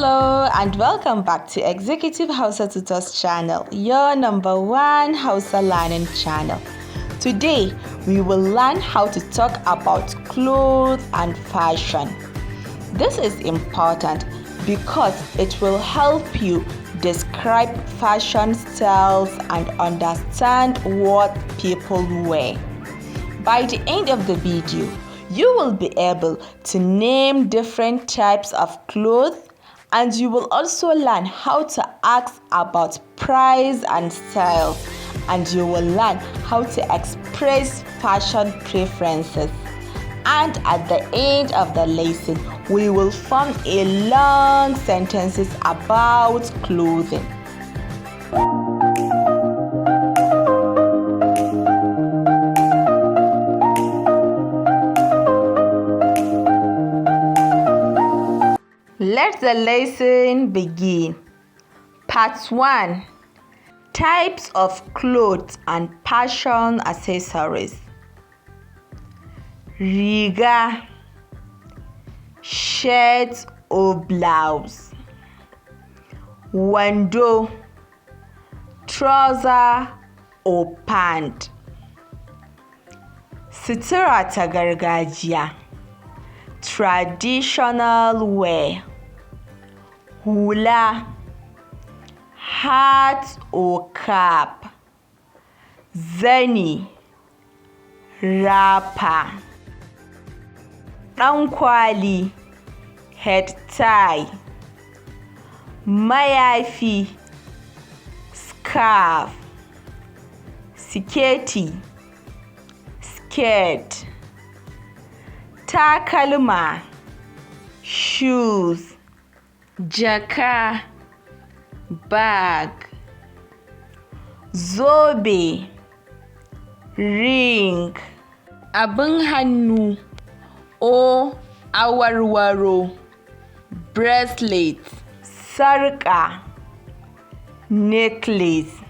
Hello and welcome back to Executive Hausa Tutors channel, your number one Hausa learning channel. Today, we will learn how to talk about clothes and fashion. This is important because it will help you describe fashion styles and understand what people wear. By the end of the video, you will be able to name different types of clothes, and you will also learn how to ask about price and style, and you will learn how to express fashion preferences. And at the end of the lesson, we will form a long sentences about clothing. Let the lesson begin. Part 1. Types of clothes and fashion accessories. Riga, shirt or blouse. Wando, trouser or pant. Sutura ta gargajiya, traditional wear. Hula, hat or cap. Zani, wrapper. Ɗankwali, head tie. Mayafi, scarf. Siketi, skirt. Takalma, shoes. Jaka, bag. Zobe, ring. Abin hannu o awarwaro, bracelet. Sarƙa, necklace.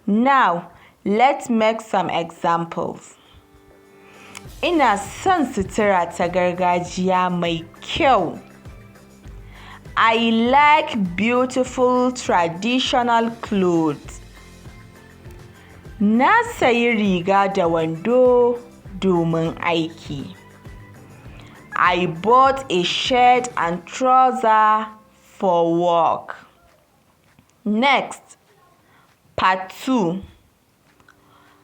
Now, let's make some examples. Ina son sutura ta gargajiya mai kyau. I like beautiful traditional clothes. Na sayi riga da wando domin aiki. I bought a shirt and trouser for work. Next, part 2.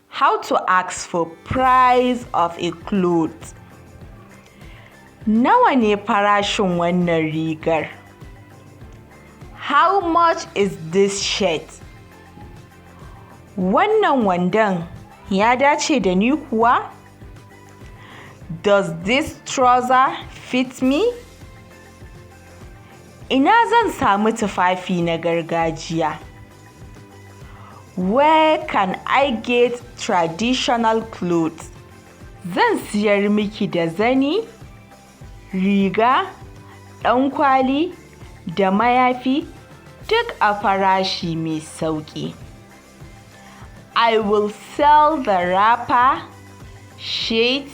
How to ask for price of a cloth. Nawa ne farashin wannan rigar? How much is this shirt? Wannan wandon ya dace da ni kuwa? Does this trouser fit me? Ina zan samu tufafi na gargajiya? Where can I get traditional clothes? Zan siyar miki da zani, riga, ɗankwali da mayafi duk a farashi mai sauƙi. I will sell the wrapper, shirt,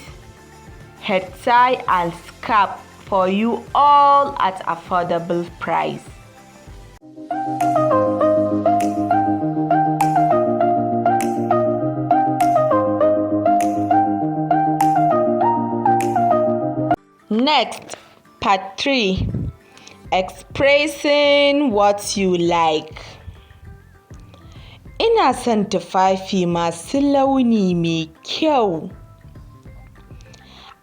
head tie and scarf for you all at affordable price. Next, part 3. Expressing what you like. Ina son tufafi masu launi mai kyau.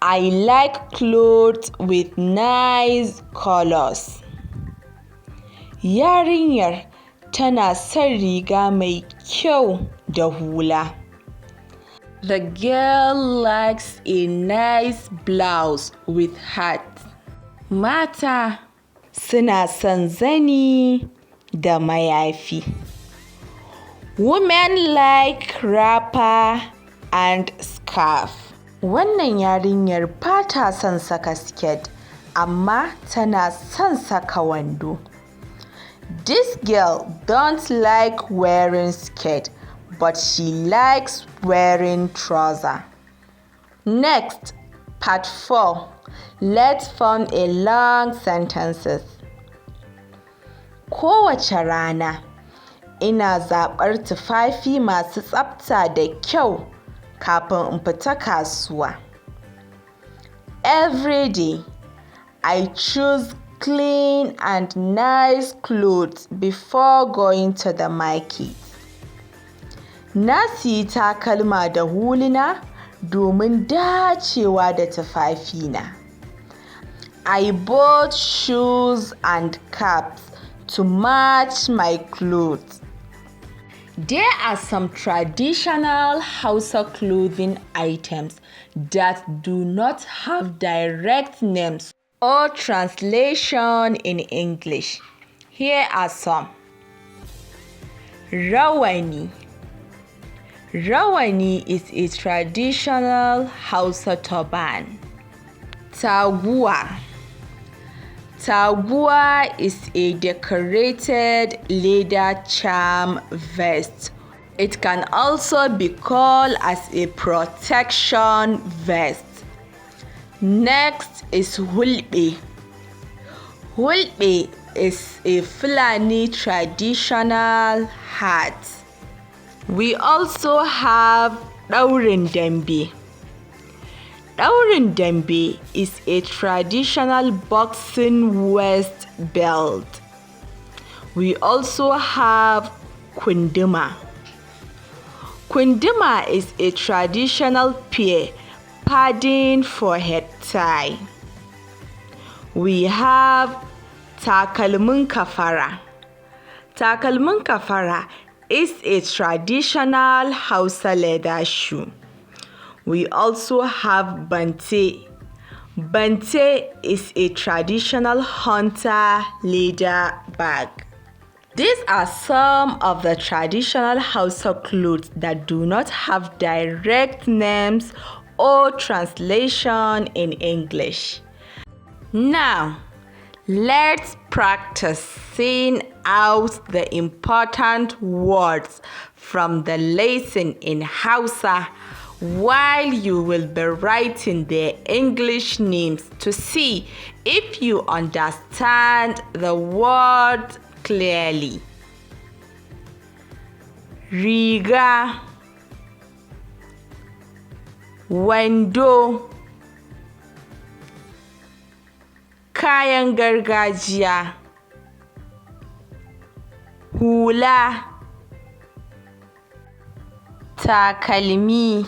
I like clothes with nice colors. Yarinyar tana son riga mai kyau da hula. The girl likes a nice blouse with hat. Mata suna son zani da mayafi. Women like wrapper and scarf. Wannan yarinyar ba ta son saka skirt, amma tana son saka wando. This girl don't like wearing skirt, but she likes wearing trouser. Next, part 4. Let's form a long sentences. Kowace rana ina zaɓar tufafi masu tsafta da kyau kafin in fita kasuwa. Every day, I choose clean and nice clothes before going to the market. Na siyi takalma da huluna domin dacewa da tufafina. I bought shoes and caps to match my clothes. There are some traditional Hausa clothing items that do not have direct names or translation in English. Here are some. Rawani. Rawani is a traditional Hausa turban. Taguwa. Taguwa is a decorated leather charm vest. It can also be called as a protection vest. Next is hulɓe. Hulɓe is a Fulani traditional hat. We also have ɗaurin dambe. Ɗaurin dambe is a traditional boxing waist belt. We also have kunduma. Kunduma is a traditional pair padding for head tie. We have takalmin kafara. Takalmin kafara is a traditional Hausa leather shoe. We also have bante. Bante is a traditional hunter leather bag. These are some of the traditional Hausa clothes that do not have direct names or translation in English. Now, let's practice saying out the important words from the lesson in Hausa while you will be writing their English names to see if you understand the word clearly. Riga, wando, kayan gargajiya, hula, takalmi,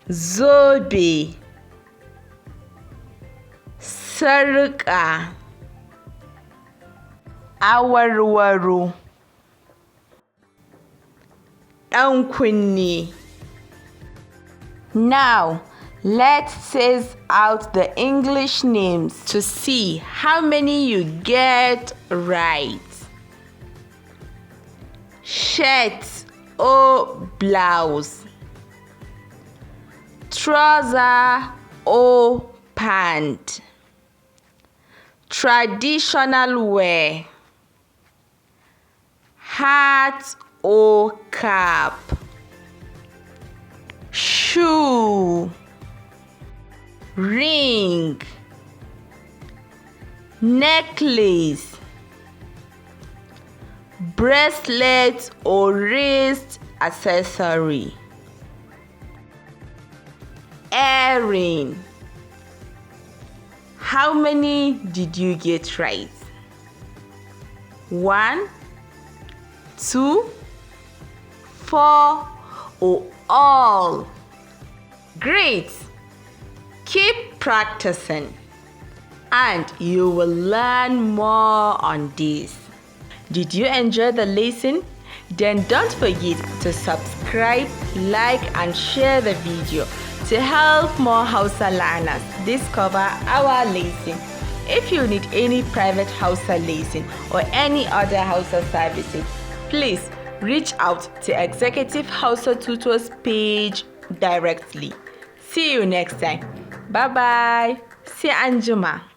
zobe, sarƙa, awarwaro, ɗan kunne. Now, let's say out the English names to see how many you get right. Shirt or blouse. Trouser or pant. Traditional wear. Hat or cap. Shoe. Ring. Necklace. Bracelet or wrist accessory. Earring. How many did you get right? 1, 2, 4, or all? Great! Keep practicing and you will learn more on this. Did you enjoy the lesson? Then don't forget to subscribe, like and share the video to help more Hausa learners discover our lesson. If you need any private Hausa lesson or any other Hausa services, please reach out to Executive Hausa Tutors page directly. See you next time. Bye bye. See you anjuma.